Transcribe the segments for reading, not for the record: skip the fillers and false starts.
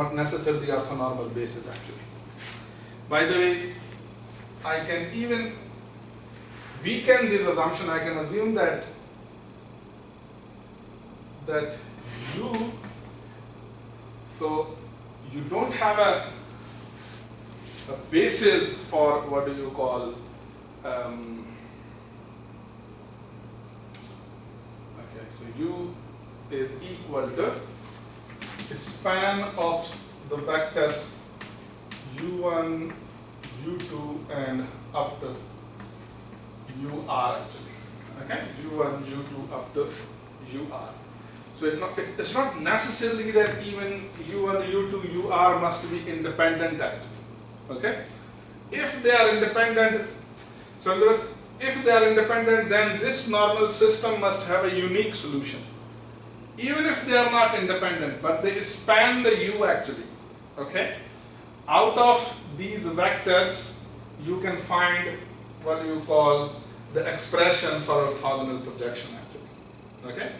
not necessarily orthonormal basis actually. By the way, I can even weaken this assumption. I can assume that U, so you don't have a basis for what do you call okay, so U is equal to the span of the vectors U1, U2 and up to UR actually. Okay, U1, U2 up to UR. So it's not necessarily that even U1, U2, UR must be independent actually. Okay? If they are independent, so in other words, if they are independent, then this normal system must have a unique solution. Even if they are not independent, but they span the U actually. Okay? Out of these vectors, you can find what you call the expression for orthogonal projection actually. Okay?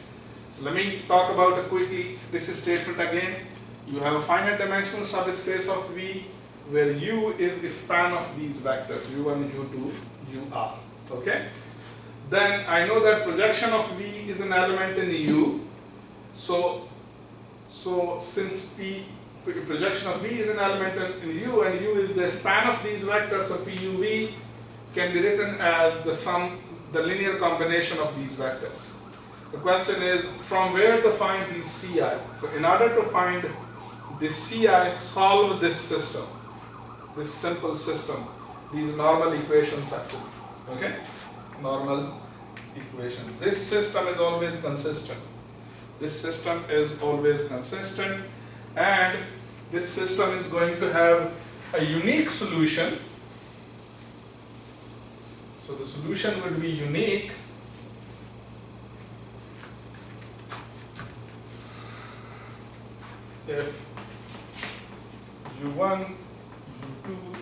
So let me talk about it quickly. This is statement again. You have a finite dimensional subspace of V where U is the span of these vectors U1, U2, UR. Okay? Then I know that projection of V is an element in U. So since projection of V is an element in U and U is the span of these vectors, so PUV can be written as the linear combination of these vectors. The question is from where to find these CI. So in order to find this CI, solve this system, this simple system, these normal equations actually. Okay? Normal equation. This system is always consistent. This system is always consistent and this system is going to have a unique solution. So the solution would be unique if U1, U2,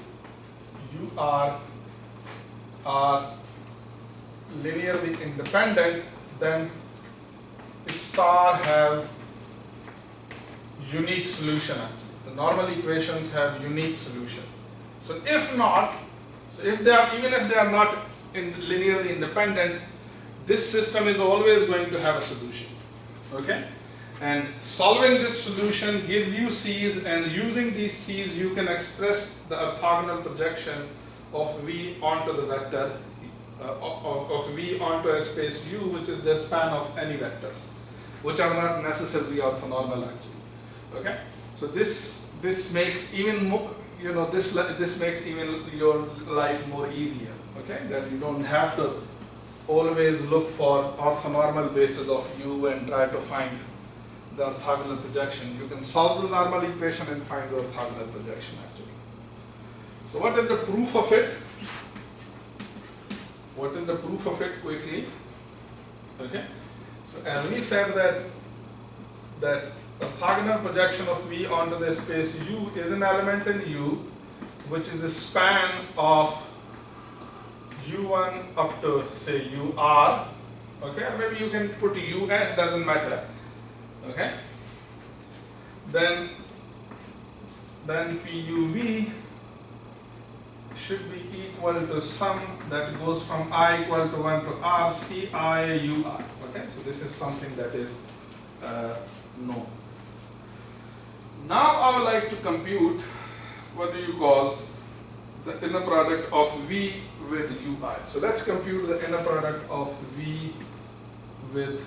UR are linearly independent, then star have unique solution actually. The normal equations have unique solution. So if not, so if they are, even if they are not linearly independent, this system is always going to have a solution. Okay? And solving this solution gives you C's, and using these C's you can express the orthogonal projection of V onto the vector of V onto a space U, which is the span of any vectors, which are not necessarily orthonormal actually. Okay? So this makes even more, this makes even your life more easier. Okay? That you don't have to always look for orthonormal basis of U and try to find the orthogonal projection. You can solve the normal equation and find the orthogonal projection actually. So what is the proof of it? What is the proof of it quickly? Okay. So as we said that orthogonal projection of V onto the space U is an element in U, which is a span of U1 up to say UR. Okay, or maybe you can put UN, doesn't matter. Okay. Then PUV should be equal to sum that goes from I equal to 1 to R, CI UR. Okay, so this is something that is known. Now I would like to compute what do you call the inner product of V with UI. So let's compute the inner product of V with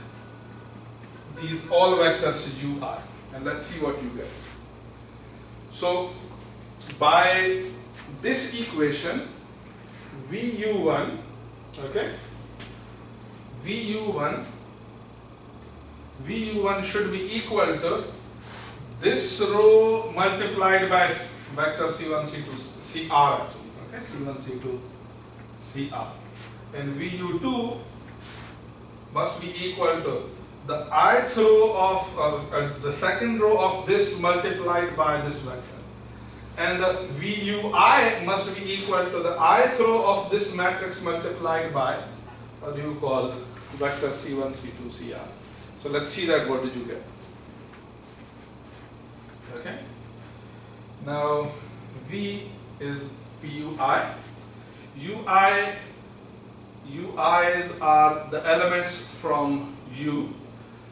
these all vectors UI, and let's see what you get. So by this equation, VU1, okay, VU1 should be equal to this row multiplied by vector C1, C2, CR actually, okay, C1, C2, CR, and VU2 must be equal to the ith row of the second row of this multiplied by this vector, and the VUI must be equal to the ith row of this matrix multiplied by what do you call vector C1, C2, CR. So let's see that. What did you get? Okay. Now V is PUI. UIs are the elements from U.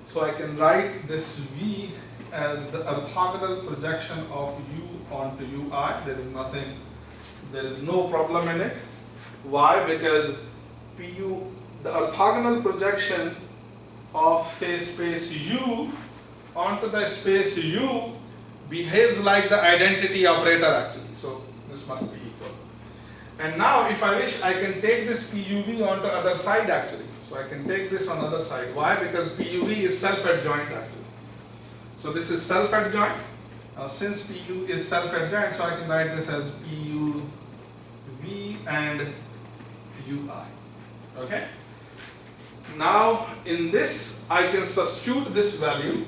So I can write this V as the orthogonal projection of U onto UI. There is no problem in it. Why? Because the orthogonal projection of say space U onto the space U behaves like the identity operator actually. So this must be equal. And now if I wish, I can take this PUV onto other side actually. So I can take this on other side. Why? Because PUV is self-adjoint actually. So this is self-adjoint. Since PU is self-adjoint, so I can write this as PUV and UI. Okay? Now in this I can substitute this value.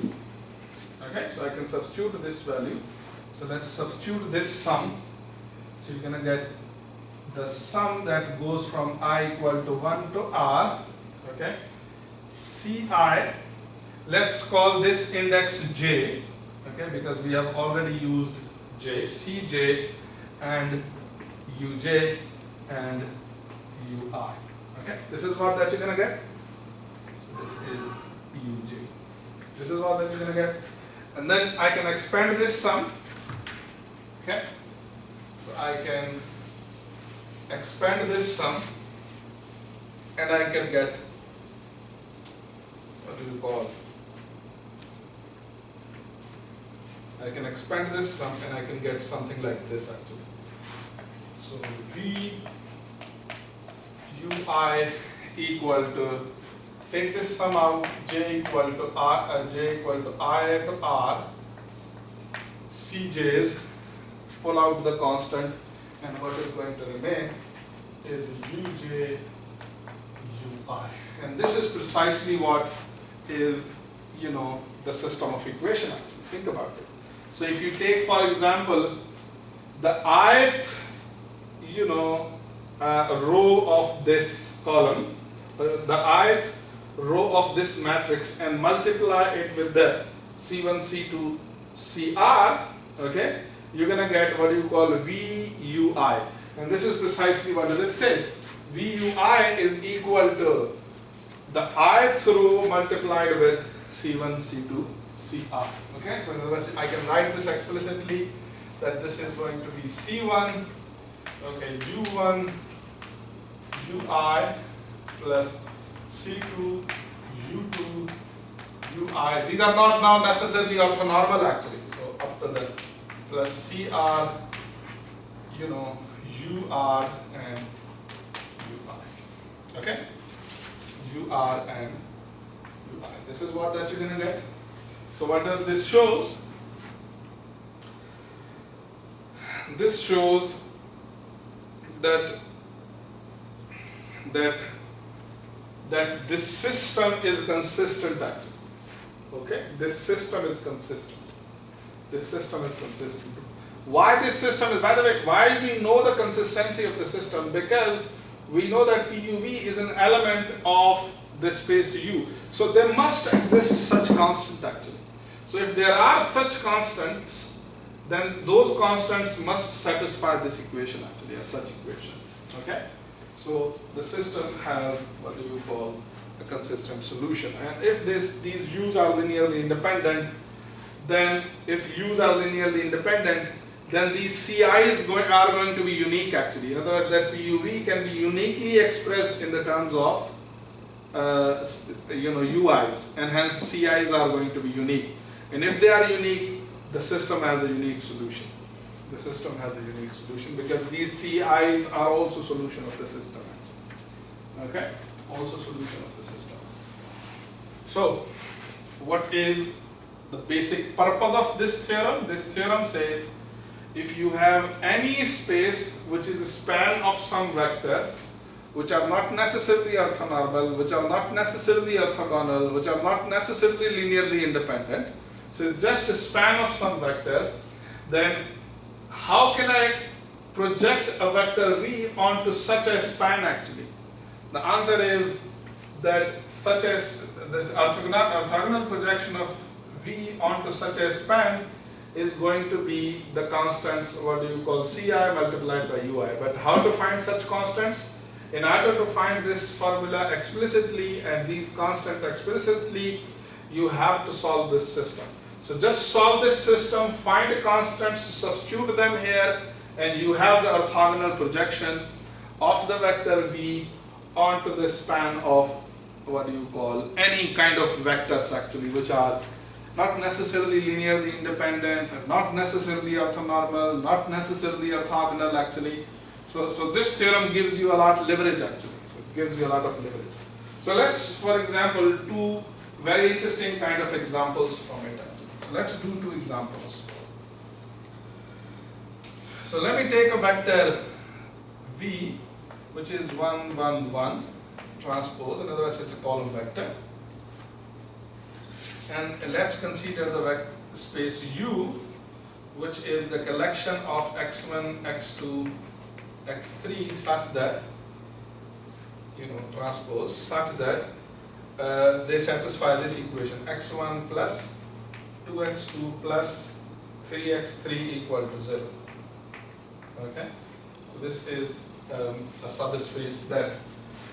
Okay, so I can substitute this value. So let's substitute this sum. So you're gonna get the sum that goes from I equal to 1 to R. Okay, Ci. Let's call this index J. Okay, because we have already used J. Cj and Uj and Ui. Okay, this is what that you're gonna get. So this is Uj. This is what that you're gonna get. And then I can expand this sum. Okay, so I can expand this sum and I can get, what do you call? I can expand this sum and I can get something like this actually. So V Ui equal to, take this sum out, J equal to R, J equal to I to R, Cj's, pull out the constant, and what is going to remain is Uj Ui. And this is precisely what is, the system of equation actually. Think about it. So if you take, for example, the ith, row of this column, the ith row of this matrix and multiply it with the C1, C2, Cr, okay, you're going to get what you call VUI. And this is precisely what does it say. VUI is equal to the ith row multiplied with C1, C2, Cr. Okay, so in other words, I can write this explicitly that this is going to be C1, okay, U1, Ui plus C2, U2, Ui. These are not now necessarily orthonormal actually. So up to that plus Cr, Ur and Ui. Okay? Ur and Ui. This is what that you're going to get. So what does this shows? This shows that this system is consistent actually. Okay? This system is consistent. This system is consistent. Why this system is, by the way, why we know the consistency of the system? Because we know that PUV is an element of the space U. So there must exist such constant actually. So if there are such constants, then those constants must satisfy this equation actually, as such equation. Okay? So the system has what do you call a consistent solution. And if these U's are linearly independent, then if U's are linearly independent, then these Ci's are going to be unique actually. In other words, that PUV can be uniquely expressed in the terms of UIs, and hence Ci's are going to be unique. And if they are unique, the system has a unique solution. The system has a unique solution because these Ci's are also solution of the system. Okay? Also solution of the system. So, what is the basic purpose of this theorem? This theorem says if you have any space which is a span of some vector, which are not necessarily orthonormal, which are not necessarily orthogonal, which are not necessarily linearly independent, so it's just a span of some vector, then how can I project a vector V onto such a span actually? The answer is that such as this orthogonal projection of V onto such a span is going to be the constants, what do you call, Ci multiplied by Ui. But how to find such constants? In order to find this formula explicitly and these constants explicitly, you have to solve this system. So just solve this system, find the constants, substitute them here, and you have the orthogonal projection of the vector V onto the span of, what do you call, any kind of vectors actually, which are not necessarily linearly independent, not necessarily orthonormal, not necessarily orthogonal actually. So this theorem gives you a lot of leverage actually. It gives you a lot of leverage. So let's, for example, two very interesting kind of examples from it actually. So let's do two examples. So let me take a vector V, which is 1, 1, 1 transpose, in other words it's a column vector. And let's consider the vector space U, which is the collection of x1, x2, x3 such that, transpose such that they satisfy this equation, x1 plus 2x2 plus 3x3 equal to 0. Okay, so this is a subspace that.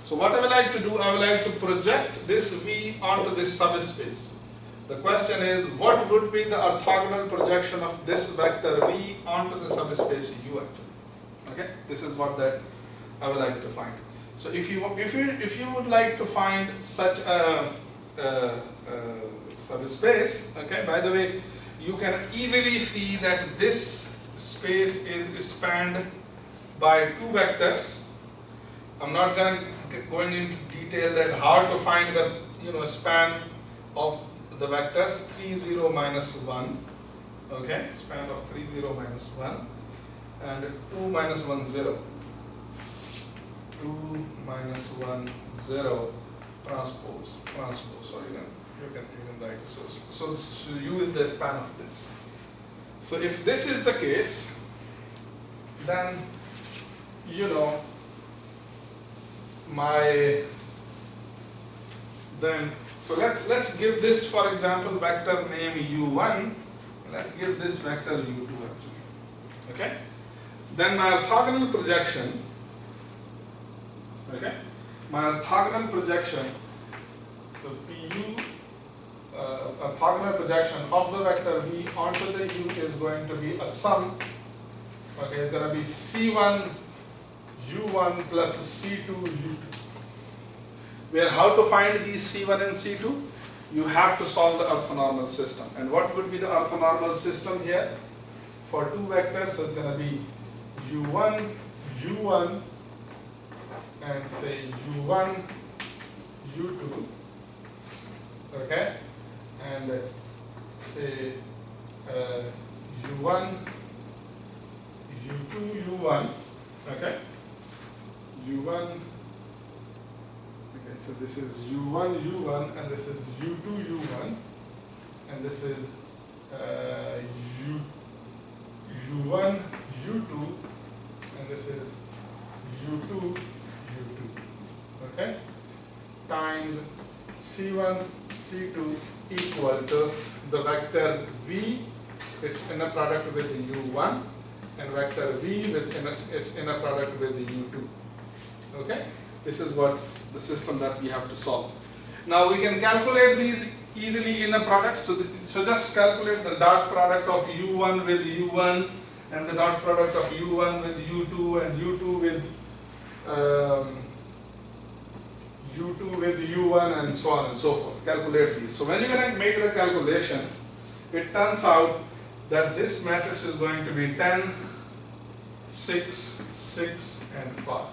So what I would like to do, I would like to project this V onto this subspace. The question is, what would be the orthogonal projection of this vector V onto the subspace U actually? Okay, this is what that I would like to find. So if you would like to find such a subspace, okay, by the way, you can easily see that this space is spanned by two vectors. I'm not going into detail that how to find the span of the vectors 3, 0, minus 1, okay, span of 3, 0, minus 1, and 2, minus 1, 0. 2, minus 1, 0 transpose. So you can write it. So U is the span of this. So if this is the case, then so let's give this, for example, vector name U1. Let's give this vector U2 actually. Okay. Then my orthogonal projection. Okay. My orthogonal projection. So PU, orthogonal projection of the vector V onto the U is going to be a sum. Okay, it's going to be C1 U1 plus C2 U2. Where how to find these C1 and C2? You have to solve the orthonormal system. And what would be the orthonormal system here? For two vectors, so it's going to be U1, U1, and say U1, U2, okay? And say U1, U2, U1, okay? U1, okay, so this is U1, U1, and this is U2, U1, and this is U1, U2, and this is U2, U2, okay, times C1, C2 equal to the vector V, its inner product with the U1, and vector V with its inner product with the U2. Okay, this is what the system that we have to solve. Now we can calculate these easily inner products. So just calculate the dot product of U1 with U1 and the dot product of U1 with U2 and U2 with U1 and so on and so forth. Calculate these. So when you're going to make the calculation, it turns out that this matrix is going to be 10, 6, 6, and 5.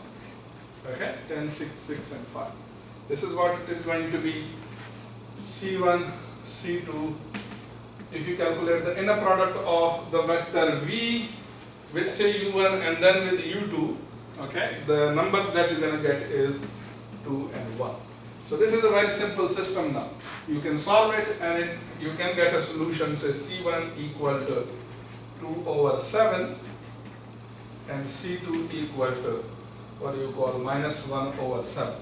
Okay, 10, 6, 6, and 5. This is what it is going to be. C1, C2. If you calculate the inner product of the vector V with say U1 and then with U2, okay, the numbers that you're going to get is 2 and 1. So this is a very simple system now. You can solve it and you can get a solution, say C1 equal to 2 over 7 and C2 equal to what do you call minus 1 over 7.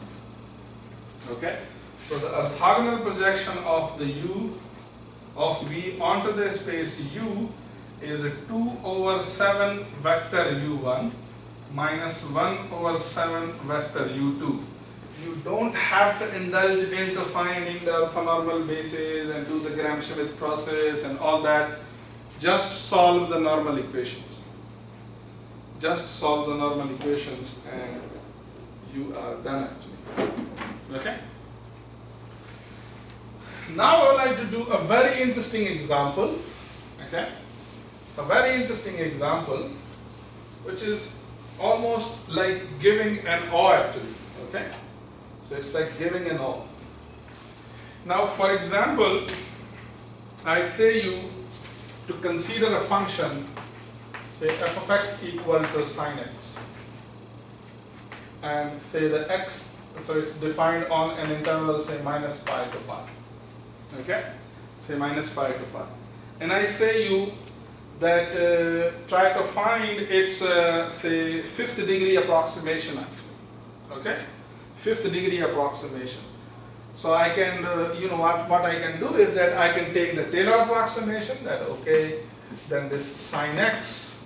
Okay, so the orthogonal projection of the U of V onto the space U is 2 over 7 vector u1 minus 1 over 7 vector u2. You don't have to indulge into finding the orthonormal bases and do the Schmidt process and all that. Just solve the normal equations. Just solve the normal equations and you are done actually. Okay? Now I would like to do a very interesting example. Okay? A very interesting example which is almost like giving an O actually. Okay? So it's like giving an O. Now for example, I say you to consider a function, say f of x equal to sine x, and say the x, so it's defined on an interval say minus pi to pi. Okay? Say minus pi to pi. And I say you that try to find its say 5th degree approximation actually. Okay? 5th degree approximation. So I can, you know what I can do is that I can take the Taylor approximation that okay, then this sine x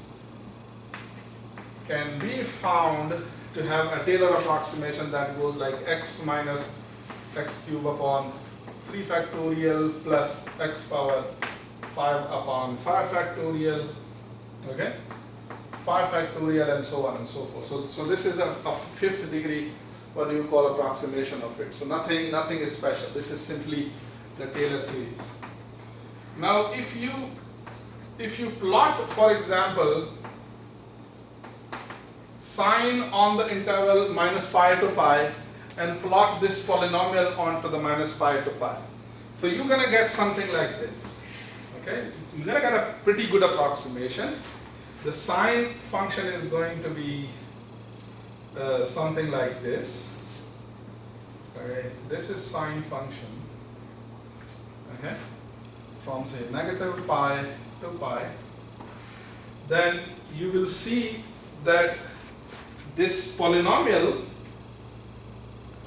can be found to have a Taylor approximation that goes like x minus x cube upon 3 factorial plus x power 5 upon 5 factorial, okay, 5 factorial and so on and so forth. So this is a 5th degree, what do you call, approximation of it. So nothing is special. This is simply the Taylor series. Now if you plot, for example, sine on the interval minus pi to pi and plot this polynomial onto the minus pi to pi. So you're going to get something like this. Okay? You're going to get a pretty good approximation. The sine function is going to be something like this. Okay? This is sine function. Okay? From say negative pi to pi. Then you will see that this polynomial,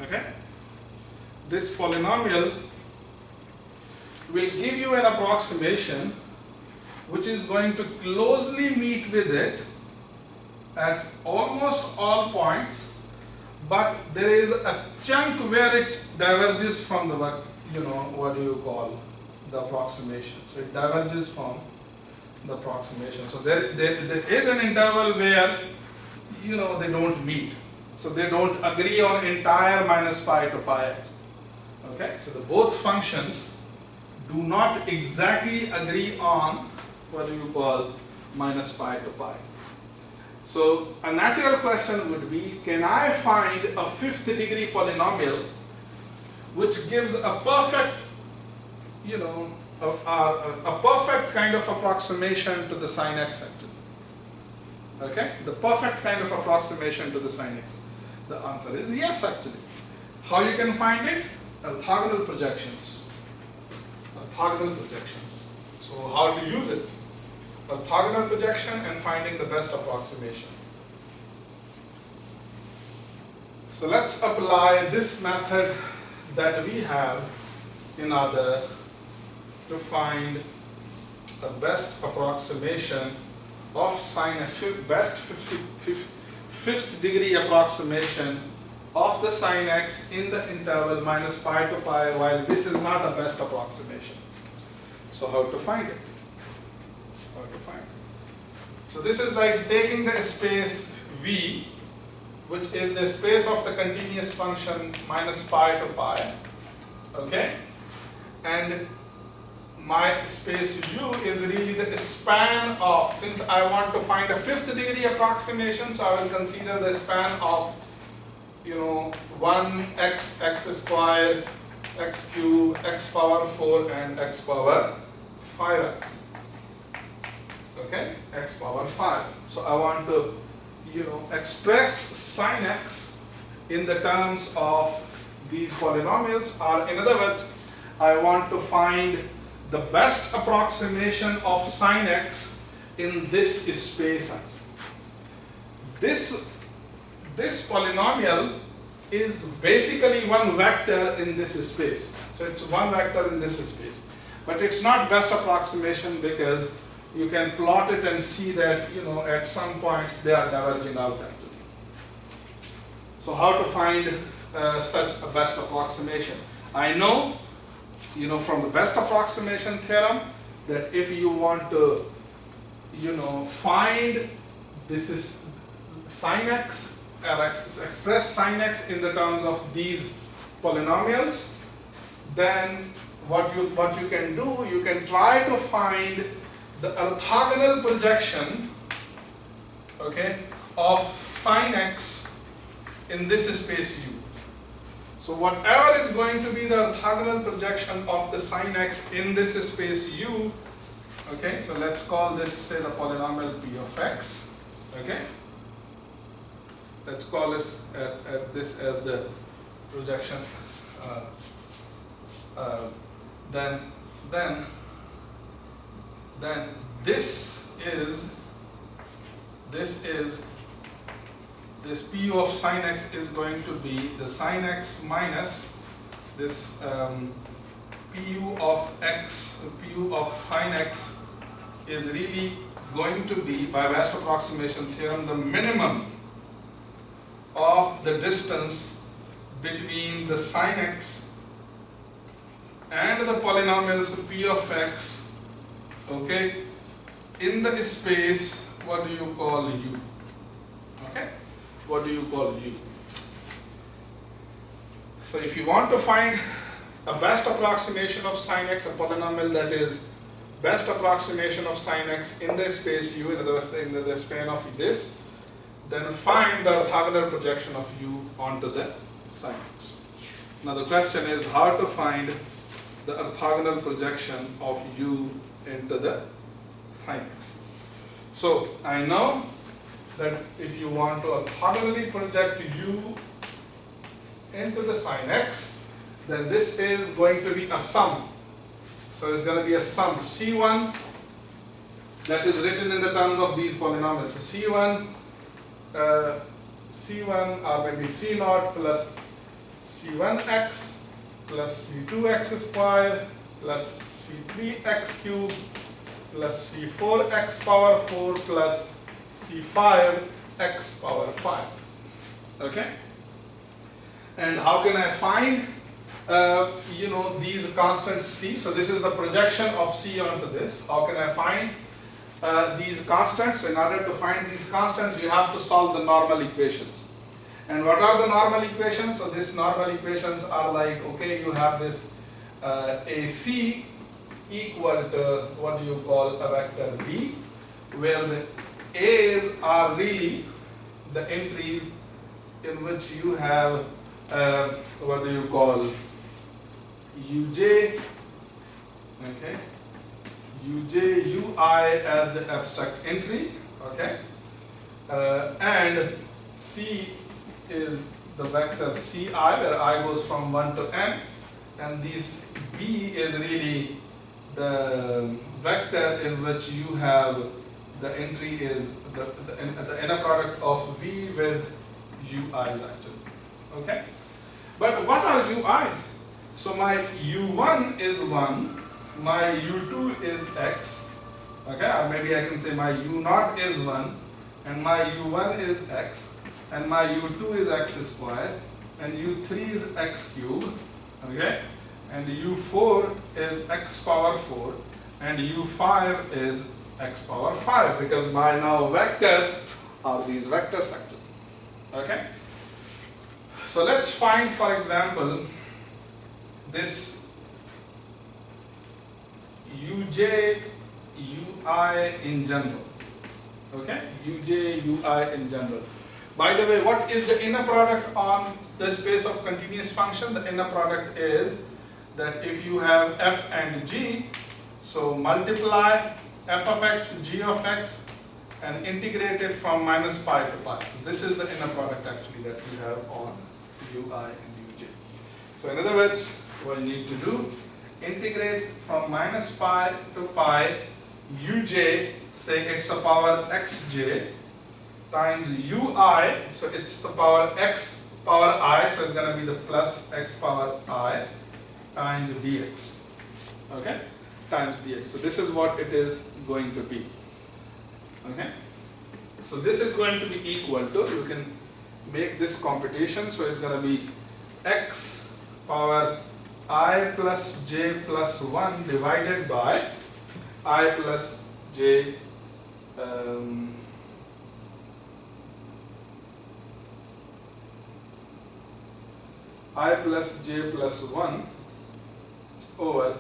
okay, this polynomial will give you an approximation which is going to closely meet with it at almost all points, but there is a chunk where it diverges from the, you know, what do you call, the approximation. So it diverges from the approximation. So there is an interval where, you know, they don't meet. So they don't agree on entire minus pi to pi. Okay, so the both functions do not exactly agree on, what do you call, minus pi to pi. So a natural question would be, can I find a 5th degree polynomial which gives a perfect, you know, a perfect kind of approximation to the sine x actually. Okay, the perfect kind of approximation to the sine x. The answer is yes actually. How you can find it? Orthogonal projections. Orthogonal projections. So how to use it? Orthogonal projection and finding the best approximation. So let's apply this method that we have in order to find the best approximation of sine x, best 5th degree approximation of the sine x in the interval minus pi to pi, while this is not the best approximation. So how to find it? How to find it? So this is like taking the space V, which is the space of the continuous function minus pi to pi, okay, and my space U is really the span of, since I want to find a 5th degree approximation, so I will consider the span of, you know, 1x, x squared, x cube, x power 4 and x power 5. Okay, x power 5. So I want to, you know, express sine x in the terms of these polynomials, or in other words, I want to find the best approximation of sine x in this space. This polynomial is basically one vector in this space. So it's one vector in this space. But it's not best approximation because you can plot it and see that, at some points they are diverging out actually. So how to find such a best approximation? I know, from the best approximation theorem that if you want to, find, this is sin x, express sin x in the terms of these polynomials, then what you can do, you can try to find the orthogonal projection, okay, of sin x in this space U. So whatever is going to be the orthogonal projection of the sin x in this space U, okay, so let's call this, say, the polynomial p of x, okay. Let's call this this as the projection. Then this pu of sin x is going to be the sin x minus this pu of sin x is really going to be, by best approximation theorem, the minimum of the distance between the sin x and the polynomials p of x, okay, in the space, what do you call U? Okay, what do you call U? So if you want to find a best approximation of sin x, a polynomial that is best approximation of sin x in the space U, in the span of this, then find the orthogonal projection of U onto the sin x. Now the question is how to find the orthogonal projection of U into the sin x. So I know that if you want to orthogonally project U into the sin x, then this is going to be a sum. So it's going to be a sum C1 that is written in the terms of these polynomials. So C1 or maybe C0 plus C1x plus C2x square plus C3x cube plus C4x power 4 plus C5x power 5. Okay? And how can I find these constants C? So this is the projection of C onto this. How can I find these constants? In order to find these constants, you have to solve the normal equations. And what are the normal equations? So these normal equations are like, okay, you have this AC equal to, what do you call, a vector B, where the A's are really the entries in which you have, what do you call, Uj, okay, Uj, Ui as the abstract entry, okay, and C is the vector Ci, where I goes from 1 to n, and this B is really the vector in which you have the entry is the inner product of V with Ui's actually, okay. But what are Ui's? So my U1 is 1, my U2 is x, okay, or maybe I can say my U0 is 1, and my U1 is x, and my U2 is x squared, and U3 is x cubed, okay, and U4 is x power 4, and U5 is x power 5, because my now vectors are these vectors actually, okay. So let's find, for example, this Uj, Ui in general, okay, Uj, Ui in general. By the way, what is the inner product on the space of continuous function? The inner product is that if you have f and g, so multiply f of x, g of x, and integrate it from minus pi to pi. So this is the inner product actually that you have on Ui and Uj. So in other words, what you need to do, integrate from minus pi to pi Uj, say it's the power xj, times Ui, so it's the power x power I, so it's going to be the plus x power I times dx. Okay? times dx. So this is what it is going to be. Okay. So this is going to be equal to, you can make this computation, so it's going to be x power I plus j plus 1 divided by I plus j I plus j plus 1 over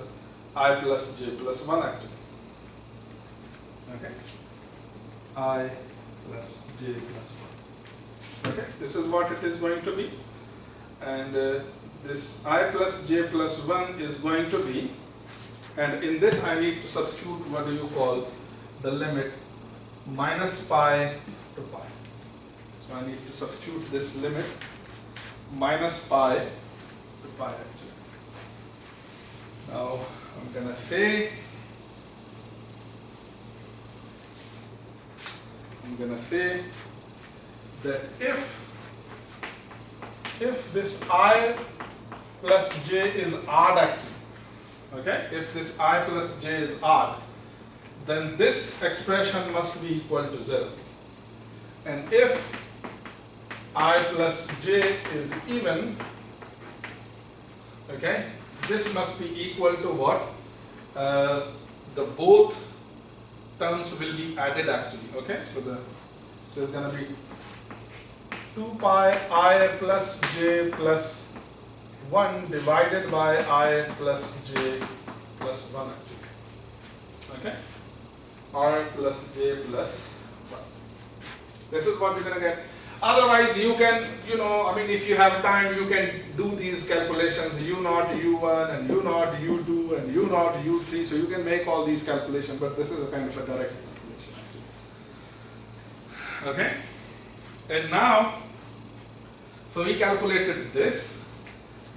I plus j plus 1 actually. Okay. I plus j plus 1. Okay, this is what it is going to be. And this I plus j plus 1 is going to be, and in this I need to substitute what do you call the limit minus pi to pi. So I need to substitute this limit minus pi to pi actually. Now I'm going to say, that if this I plus j is odd actually, okay, if this I plus j is odd, then this expression must be equal to 0. And if I plus j is even, okay, this must be equal to what? The both terms will be added actually, okay, so it's going to be 2 pi I plus j plus 1 divided by I plus j plus 1 actually, okay, I plus j plus 1. This is what you're going to get. Otherwise you can, I mean, if you have time, you can do these calculations, u0, u1 and u0, u2 and u0, u3, so you can make all these calculations, but this is a kind of a direct calculation actually. Okay, and now, so we calculated this,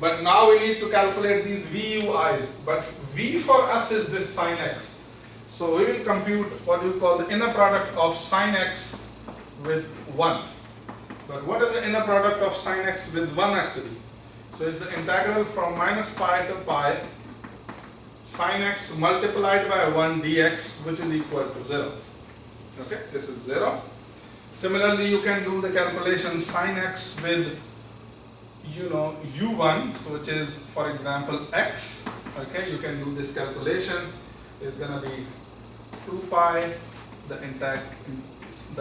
but now we need to calculate these VUIs, but V for us is this sin x. So we will compute what you call the inner product of sin x with 1. But what is the inner product of sin x with 1 actually? So it's the integral from minus pi to pi sin x multiplied by 1 dx, which is equal to 0. Okay, this is 0. Similarly, you can do the calculation sin x with u1, so which is, for example, x. Okay, you can do this calculation. Is going to be 2 pi the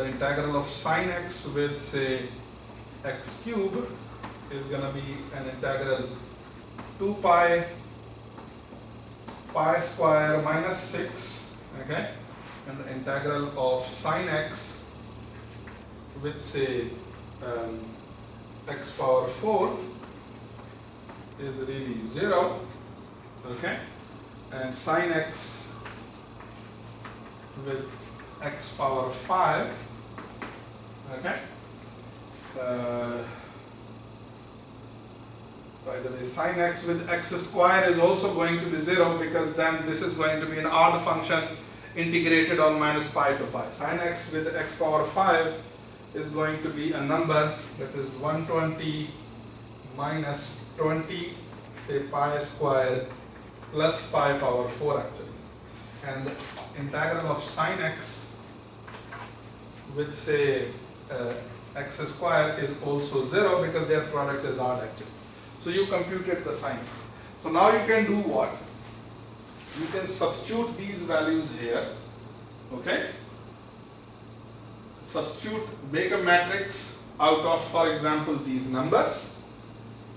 integral of sin x with, say, x cube is going to be an integral 2 pi pi square minus 6, okay, and the integral of sin x with, say, x power 4 is really 0, okay, and sin x with x power 5, okay. By the way, sin x with x square is also going to be 0, because then this is going to be an odd function integrated on minus pi to pi. Sin x with x power 5 is going to be a number that is 120 minus 20, say, pi square plus pi power 4 actually. And the integral of sin x with, say, x square is also 0, because their product is odd actually. So you computed the sin x. So now you can do what? You can substitute these values here, okay? Substitute, make a matrix out of, for example, these numbers.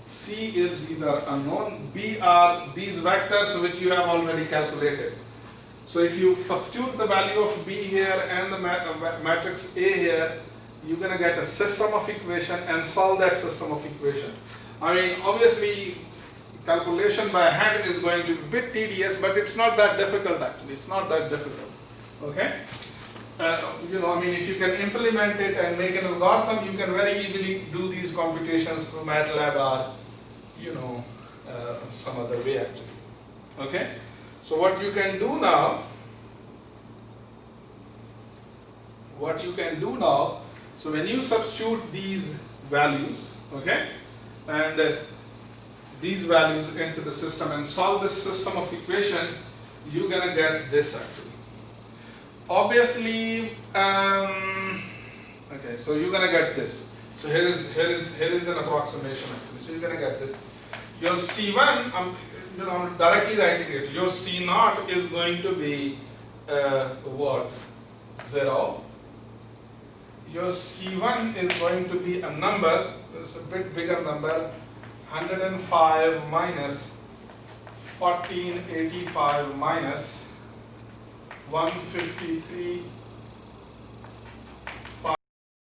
C is either unknown, B are these vectors which you have already calculated. So if you substitute the value of B here and the matrix A here, you're going to get a system of equation and solve that system of equation. I mean, obviously, calculation by hand is going to be a bit tedious, but it's not that difficult actually. It's not that difficult. Okay? I mean, if you can implement it and make an algorithm, you can very easily do these computations through MATLAB or, some other way actually. Okay? So what you can do now, so when you substitute these values, okay, and these values into the system and solve this system of equation, you're gonna get this actually. Obviously, okay, so you're gonna get this. So here is an approximation actually. So you're gonna get this. Your C1, I'm directly writing it. Your C0 is going to be what? 0. Your C1 is going to be a number. It's a bit bigger number. 105 minus 1485 minus 153